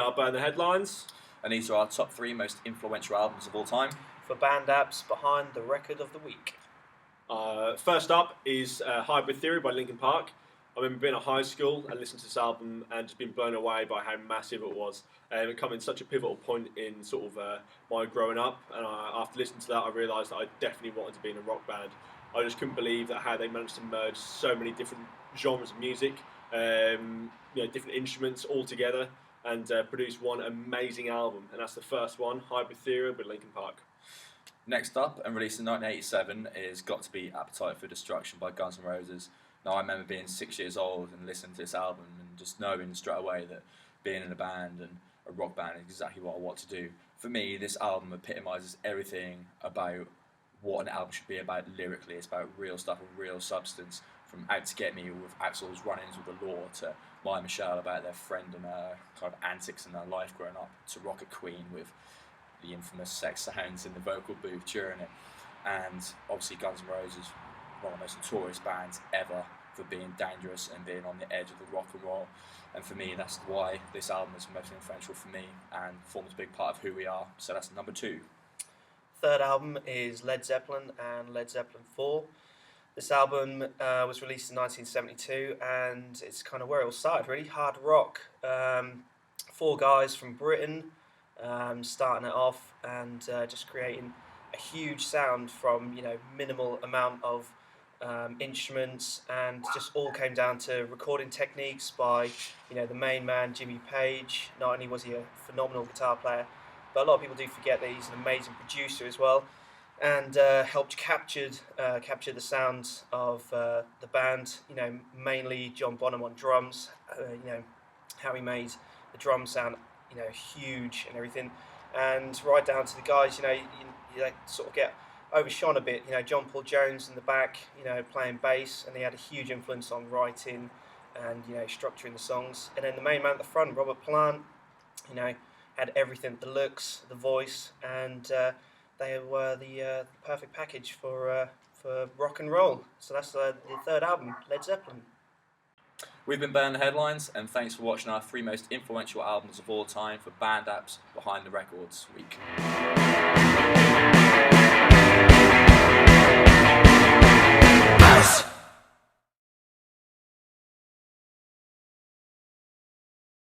are Burn the Headlines. And these are our top 3 most influential albums of all time. For BandApps Behind the Record of the Week. First up is Hybrid Theory by Linkin Park. I remember being at high school and listening to this album and just being blown away by how massive it was. It came in such a pivotal point in sort of my growing up, and after listening to that I realised that I definitely wanted to be in a rock band. I just couldn't believe that how they managed to merge so many different genres of music, different instruments all together, and produce one amazing album. And that's the first one, Hybrid Theory with Linkin Park. Next up, and released in 1987, is got to be Appetite for Destruction by Guns N' Roses. Now, I remember being 6 years old and listening to this album and just knowing straight away that being in a band and a rock band is exactly what I want to do. For me, this album epitomises everything about what an album should be about lyrically. It's about real stuff and real substance, from Out to Get Me with Axl's run-ins with the law, to My Michelle about their friend and kind of antics in their life growing up, to Rocket Queen with the infamous sex sounds in the vocal booth during it. And obviously Guns N' Roses, one of the most notorious bands ever for being dangerous and being on the edge of the rock and roll. And for me, that's why this album is most influential for me and forms a big part of who we are. So that's number 2. Third album is Led Zeppelin and Led Zeppelin 4. This album was released in 1972, and it's kind of where it all started, really. Hard rock. 4 guys from Britain starting it off and just creating a huge sound from minimal amount of instruments, and just all came down to recording techniques by the main man Jimmy Page. Not only was he a phenomenal guitar player, but a lot of people do forget that he's an amazing producer as well, and helped capture the sounds of the band. Mainly John Bonham on drums. How he made the drum sound huge and everything, and right down to the guys. You sort of get overshone a bit. John Paul Jones in the back, playing bass, and he had a huge influence on writing and structuring the songs. And then the main man at the front, Robert Plant, had everything: the looks, the voice, and they were the perfect package for rock and roll. So that's the third album, Led Zeppelin. We've been Burn the Headlines, and thanks for watching our 3 most influential albums of all time for BandApps Behind the Records week.